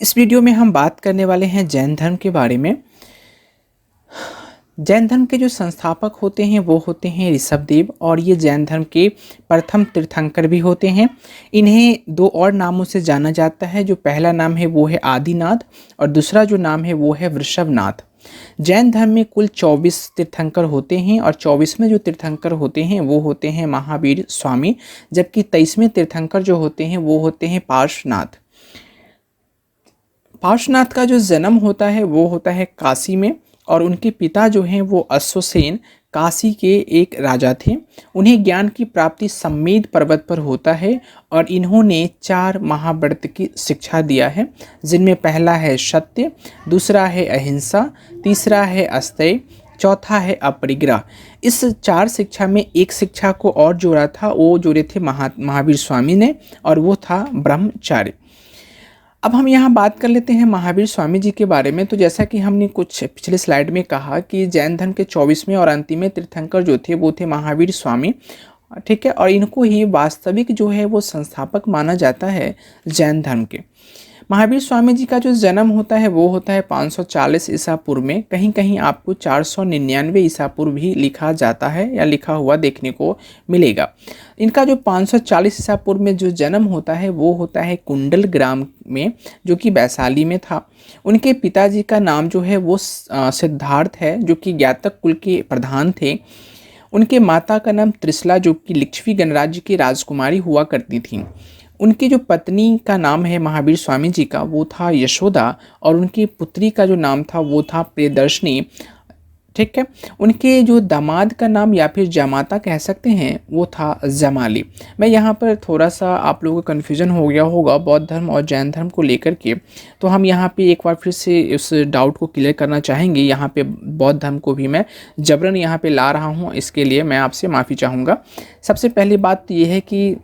इस वीडियो में हम बात करने वाले हैं जैन धर्म के बारे में। जैन धर्म के जो संस्थापक होते हैं वो होते हैं ऋषभदेव, और ये जैन धर्म के प्रथम तीर्थंकर भी होते हैं। इन्हें दो और नामों से जाना जाता है। जो पहला नाम है वो है आदिनाथ, और दूसरा जो नाम है वो है वृषभनाथ। जैन धर्म में कुल 24 तीर्थंकर होते हैं, और 24वें जो तीर्थंकर होते हैं वो होते हैं महावीर स्वामी, जबकि 23वें तीर्थंकर जो होते हैं वो होते हैं पार्श्वनाथ। पार्श्वनाथ का जो जन्म होता है वो होता है काशी में, और उनके पिता जो हैं वो अश्वसेन काशी के एक राजा थे। उन्हें ज्ञान की प्राप्ति सम्मेद पर्वत पर होता है, और इन्होंने 4 महाव्रत की शिक्षा दिया है, जिनमें पहला है सत्य, दूसरा है अहिंसा, तीसरा है अस्तेय, चौथा है अपरिग्रह। इस 4 शिक्षा में एक शिक्षा को और जोड़ा था, वो जोड़े थे महावीर स्वामी ने, और वो था ब्रह्मचर्य। अब हम यहाँ बात कर लेते हैं महावीर स्वामी जी के बारे में। तो जैसा कि हमने कुछ पिछले स्लाइड में कहा कि जैन धर्म के 24वें और अंतिम तीर्थंकर जो थे वो थे महावीर स्वामी, ठीक है। और इनको ही वास्तविक जो है वो संस्थापक माना जाता है जैन धर्म के। महावीर स्वामी जी का जो जन्म होता है वो होता है 540 ईसा पूर्व में। कहीं कहीं आपको 499 ईसा पूर्व भी लिखा जाता है या लिखा हुआ देखने को मिलेगा। इनका जो 540 ईसा पूर्व में जो जन्म होता है वो होता है कुंडल ग्राम में, जो कि वैशाली में था। उनके पिताजी का नाम जो है वो सिद्धार्थ है, जो कि ज्ञातक कुल के प्रधान थे। उनके माता का नाम त्रिशला, जो कि लिच्छवी गणराज्य की राजकुमारी हुआ करती थी। उनकी जो पत्नी का नाम है महावीर स्वामी जी का वो था यशोदा, और उनकी पुत्री का जो नाम था वो था प्रियदर्शनी, ठीक है। उनके जो दामाद का नाम या फिर जामाता कह सकते हैं वो था जमाली। मैं यहाँ पर थोड़ा सा आप लोगों को कन्फ्यूजन हो गया होगा बौद्ध धर्म और जैन धर्म को लेकर के, तो हम यहाँ पे एक बार फिर से उस डाउट को क्लियर करना चाहेंगे। यहाँ पे बौद्ध धर्म को भी मैं जबरन यहाँ पे ला रहा हूँ, इसके लिए मैं आपसे माफ़ी चाहूँगा। सबसे पहली बात तो ये है कि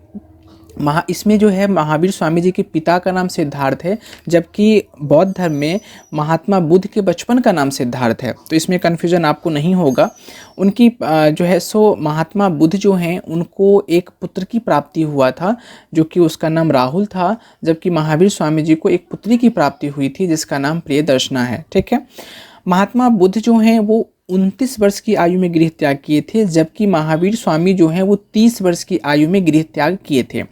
इसमें जो है महावीर स्वामी जी के पिता का नाम सिद्धार्थ है, जबकि बौद्ध धर्म में महात्मा बुद्ध के बचपन का नाम सिद्धार्थ है, तो इसमें कन्फ्यूजन आपको नहीं होगा। उनकी जो है सो महात्मा बुद्ध जो हैं उनको एक पुत्र की प्राप्ति हुआ था, जो कि उसका नाम राहुल था, जबकि महावीर स्वामी जी को एक पुत्री की प्राप्ति हुई थी जिसका नाम प्रियदर्शना है, ठीक है। महात्मा बुद्ध जो हैं वो 29 वर्ष की आयु में गृह त्याग किए थे, जबकि महावीर स्वामी जो हैं वो 30 वर्ष की आयु में गृह त्याग किए थे।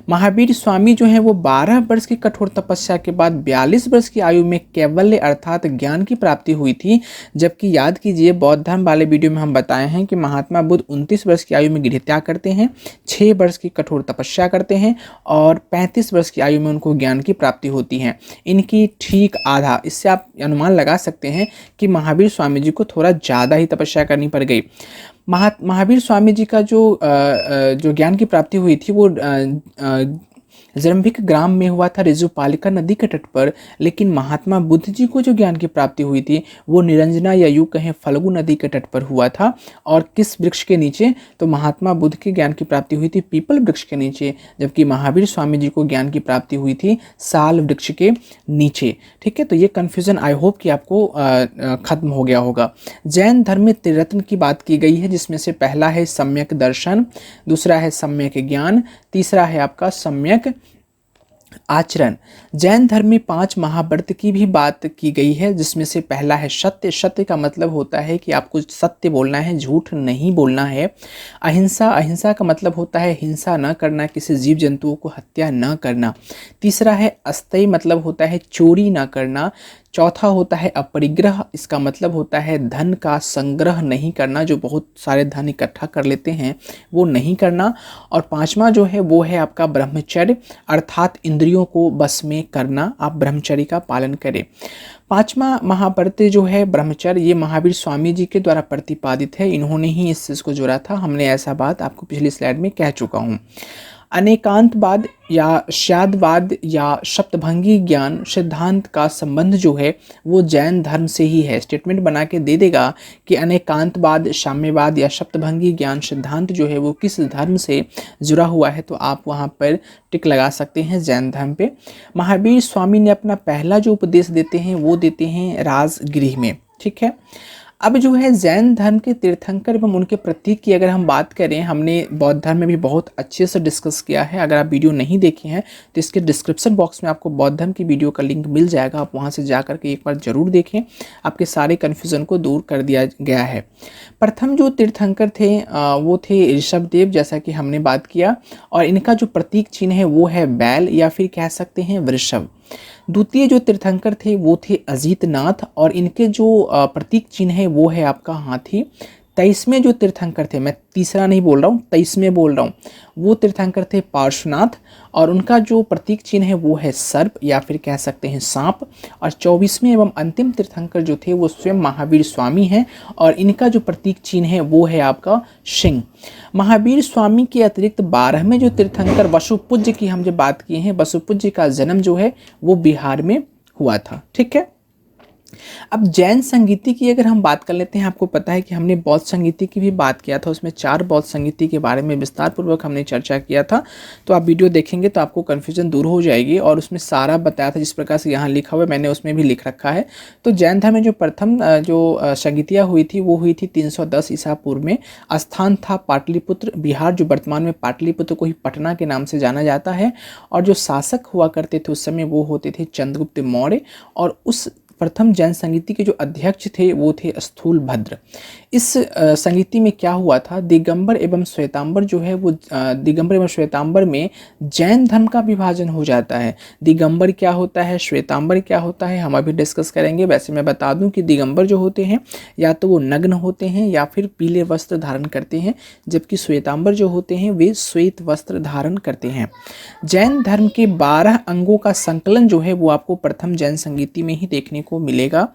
महावीर स्वामी जो हैं वो 12 वर्ष की कठोर तपस्या के बाद 42 वर्ष की आयु में कैवल्य अर्थात ज्ञान की प्राप्ति हुई थी। जबकि याद कीजिए बौद्ध धर्म वाले वीडियो में हम बताए हैं कि महात्मा बुद्ध 29 वर्ष की आयु में गृह त्याग करते हैं, 6 वर्ष की कठोर तपस्या करते हैं, और 35 वर्ष की आयु में उनको ज्ञान की प्राप्ति होती है। इनकी ठीक आधा, इससे आप अनुमान लगा सकते हैं कि महावीर स्वामी जी को थोड़ा ज़्यादा ही तपस्या करनी पड़ गई। महावीर स्वामी जी का जो ज्ञान की प्राप्ति हुई थी वो जरंभिक ग्राम में हुआ था, रिजुपालिका नदी के तट पर। लेकिन महात्मा बुद्ध जी को जो ज्ञान की प्राप्ति हुई थी वो निरंजना या यूं कहें फल्गु नदी के तट पर हुआ था। और किस वृक्ष के नीचे? तो महात्मा बुद्ध की ज्ञान की प्राप्ति हुई थी पीपल वृक्ष के नीचे, जबकि महावीर स्वामी जी को ज्ञान की प्राप्ति हुई थी साल वृक्ष के नीचे, ठीक है। तो ये कन्फ्यूजन आई होप कि आपको खत्म हो गया होगा। जैन धर्म में त्रिरत्न की बात की गई है, जिसमें से पहला है सम्यक दर्शन, दूसरा है सम्यक ज्ञान, तीसरा है आपका सम्यक आचरण। जैन धर्म में 5 महाव्रत की भी बात की गई है, जिसमें से पहला है सत्य। सत्य का मतलब होता है कि आपको सत्य बोलना है, झूठ नहीं बोलना है। अहिंसा, अहिंसा का मतलब होता है हिंसा न करना, किसी जीव जंतुओं को हत्या न करना। तीसरा है अस्तेय, मतलब होता है चोरी न करना। चौथा होता है अपरिग्रह, इसका मतलब होता है धन का संग्रह नहीं करना, जो बहुत सारे धन इकट्ठा कर लेते हैं वो नहीं करना। और 5वां जो है वो है आपका ब्रह्मचर्य, अर्थात इंद्रियों को बस में करना, आप ब्रह्मचर्य का पालन करें। 5वां महाव्रत जो है ब्रह्मचर्य, ये महावीर स्वामी जी के द्वारा प्रतिपादित है। इन्होंने ही इस चीज़ को जोड़ा था, हमने ऐसा बात आपको पिछली स्लाइड में कह चुका हूँ। अनेकांतवाद या शादवाद या सप्तभंगी ज्ञान सिद्धांत का संबंध जो है वो जैन धर्म से ही है। स्टेटमेंट बना के दे देगा कि अनेकांतवाद, साम्यवाद या सप्तभंगी ज्ञान सिद्धांत जो है वो किस धर्म से जुड़ा हुआ है, तो आप वहाँ पर टिक लगा सकते हैं जैन धर्म पे। महावीर स्वामी ने अपना पहला जो उपदेश देते हैं वो देते हैं राजगृह में, ठीक है। अब जो है जैन धर्म के तीर्थंकर एवं उनके प्रतीक की अगर हम बात करें, हमने बौद्ध धर्म में भी बहुत अच्छे से डिस्कस किया है। अगर आप वीडियो नहीं देखे हैं तो इसके डिस्क्रिप्शन बॉक्स में आपको बौद्ध धर्म की वीडियो का लिंक मिल जाएगा, आप वहां से जा करके एक बार जरूर देखें, आपके सारे कन्फ्यूज़न को दूर कर दिया गया है। प्रथम जो तीर्थंकर थे वो थे ऋषभ देव, जैसा कि हमने बात किया, और इनका जो प्रतीक चिन्ह है वो है बैल या फिर कह सकते हैं वृषभ। द्वितीय जो तीर्थंकर थे वो थे अजीत नाथ, और इनके जो प्रतीक चिन्ह है वो है आपका हाथी। 23वें जो तीर्थंकर थे, मैं तीसरा नहीं बोल रहा हूँ, 23वें बोल रहा हूँ, वो तीर्थंकर थे पार्श्वनाथ, और उनका जो प्रतीक चिन्ह है वो है सर्प या फिर कह सकते हैं सांप। और 24वें एवं अंतिम तीर्थंकर जो थे वो स्वयं महावीर स्वामी हैं, और इनका जो प्रतीक चिन्ह है वो है आपका सिंह। महावीर स्वामी के अतिरिक्त 12वें जो तीर्थंकर वसुपूज्य की हम जब बात किए हैं, वसुपूज्य का जन्म जो है वो बिहार में हुआ था। ठीक है, अब जैन संगीति की अगर हम बात कर लेते हैं, आपको पता है कि हमने बौद्ध संगीति की भी बात किया था, उसमें 4 बौद्ध संगीति के बारे में विस्तार पूर्वक हमने चर्चा किया था। तो आप वीडियो देखेंगे तो आपको कन्फ्यूजन दूर हो जाएगी, और उसमें सारा बताया था जिस प्रकार से यहाँ लिखा हुआ है, मैंने उसमें भी लिख रखा है। तो जैन धर्म में जो प्रथम जो संगीतियाँ हुई थी वो हुई थी 310 ईसा पूर्व में। स्थान था पाटलिपुत्र, बिहार, जो वर्तमान में पाटलिपुत्र को ही पटना के नाम से जाना जाता है। और जो शासक हुआ करते थे उस समय वो होते थे चंद्रगुप्त मौर्य, और उस प्रथम जैन संगीति के जो अध्यक्ष थे वो थे स्थूल भद्र। इस संगीति में क्या हुआ था, दिगंबर एवं श्वेतांबर जो है वो दिगंबर एवं श्वेतांबर में जैन धर्म का विभाजन हो जाता है। दिगंबर क्या होता है, श्वेतांबर क्या होता है, हम अभी डिस्कस करेंगे। वैसे मैं बता दूं कि दिगंबर जो होते हैं या तो वो नग्न होते हैं या फिर पीले वस्त्र धारण करते हैं, जबकि श्वेतांबर जो होते हैं वे श्वेत वस्त्र धारण करते हैं। जैन धर्म के 12 अंगों का संकलन जो है वो आपको प्रथम जैन संगीति में ही देखने को मिलेगा।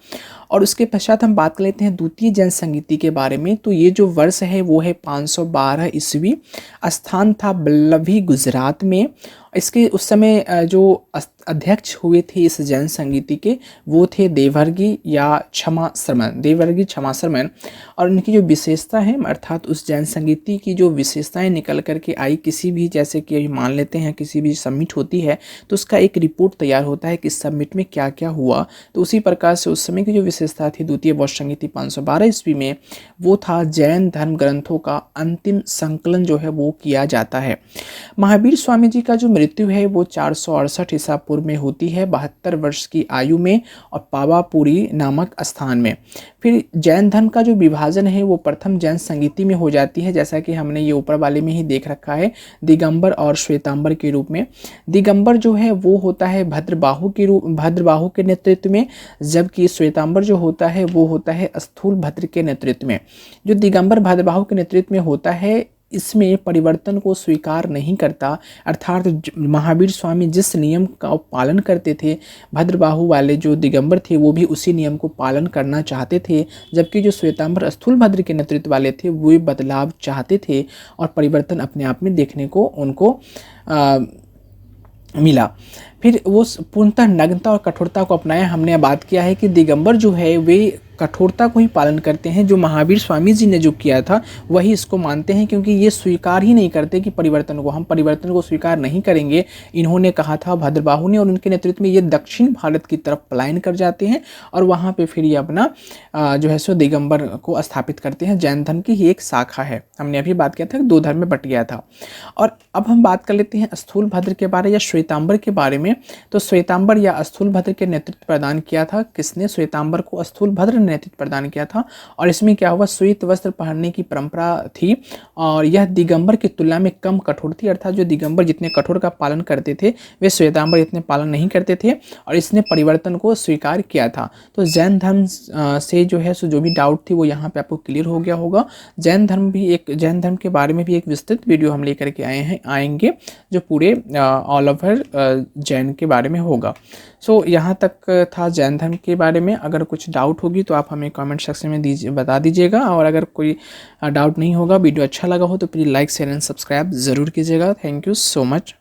और उसके पश्चात हम बात कर लेते हैं द्वितीय जैन संगीति के बारे में। तो ये जो वर्ष है वो है 512 ईस्वी। स्थान था बल्लभी, गुजरात में। इसके उस समय जो अध्यक्ष हुए थे इस जैन संगीति के वो थे देवर्षि या क्षमा शर्मन, देवर्षि क्षमा शर्मन। और उनकी जो विशेषता है, अर्थात उस जैन संगीति की जो विशेषताएं निकल करके आई, किसी भी जैसे कि अभी मान लेते हैं किसी भी सबमिट होती है तो उसका एक रिपोर्ट तैयार होता है कि सबमिट में क्या क्या हुआ। तो उसी प्रकार से उस समय की जो विशेषता थी द्वितीय बौद्ध संगीति 512 ईस्वी में, वो था जैन धर्म ग्रंथों का अंतिम संकलन जो है वो किया जाता है। महावीर स्वामी जी का जो मृत्यु है वो 468 ईसा पूर्व में होती है, 72 वर्ष की आयु में, और पावापुरी नामक स्थान में। फिर जैन धर्म का जो विभाजन है वो प्रथम जैन संगीति में हो जाती है, जैसा कि हमने ये ऊपर वाले में ही देख रखा है, दिगंबर और श्वेतांबर के रूप में। दिगंबर जो है वो होता है भद्रबाहु के नेतृत्व में, जबकि श्वेतांबर जो होता है वो होता है स्थूल भद्र के नेतृत्व में। जो दिगंबर भद्रबाहु के नेतृत्व में होता है इसमें परिवर्तन को स्वीकार नहीं करता, अर्थात महावीर स्वामी जिस नियम का पालन करते थे, भद्रबाहु वाले जो दिगंबर थे वो भी उसी नियम को पालन करना चाहते थे, जबकि जो श्वेतांबर स्थूल भद्र के नेतृत्व वाले थे वो बदलाव चाहते थे और परिवर्तन अपने आप में देखने को उनको मिला। फिर वो पूर्णतः नग्नता और कठोरता को अपनाया। हमने बात किया है कि दिगंबर जो है वे कठोरता को ही पालन करते हैं, जो महावीर स्वामी जी ने जो किया था वही इसको मानते हैं, क्योंकि ये स्वीकार ही नहीं करते कि परिवर्तन को, हम परिवर्तन को स्वीकार नहीं करेंगे। इन्होंने कहा था भद्रबाहु ने, और उनके नेतृत्व में ये दक्षिण भारत की तरफ पलायन कर जाते हैं और वहाँ पे फिर ये अपना जो है सो दिगंबर को स्थापित करते हैं। जैन धर्म की ही एक शाखा है, हमने अभी बात किया था 2 धर्म में बट गया था। और अब हम बात कर लेते हैं स्थूल भद्र के बारे या श्वेतांबर के बारे में। तो श्वेतांबर या स्थूल भद्र के नेतृत्व प्रदान किया था किसने, श्वेतांबर को स्थूल भद्र नेतृत्व प्रदान किया था। और इसमें क्या हुआ, श्वेत वस्त्र पहनने की परंपरा थी, और यह दिगंबर की तुलना में कम कठोर थी, अर्थात जो दिगंबर जितने कठोर का पालन करते थे वे श्वेतांबर इतने पालन नहीं करते थे, और इसने परिवर्तन को स्वीकार किया था। तो जैन धर्म से जो है सो जो भी डाउट थी वो यहाँ पे आपको क्लियर हो गया होगा। जैन धर्म के बारे में भी एक विस्तृत वीडियो हम लेकर के आएंगे जो पूरे ऑल ओवर जैन के बारे में होगा। सो यहाँ तक था जैन धर्म के बारे में। अगर कुछ डाउट होगी तो आप हमें कमेंट सेक्शन में बता दीजिएगा, और अगर कोई डाउट नहीं होगा, वीडियो अच्छा लगा हो तो please like share and subscribe ज़रूर कीजिएगा। Thank you so much.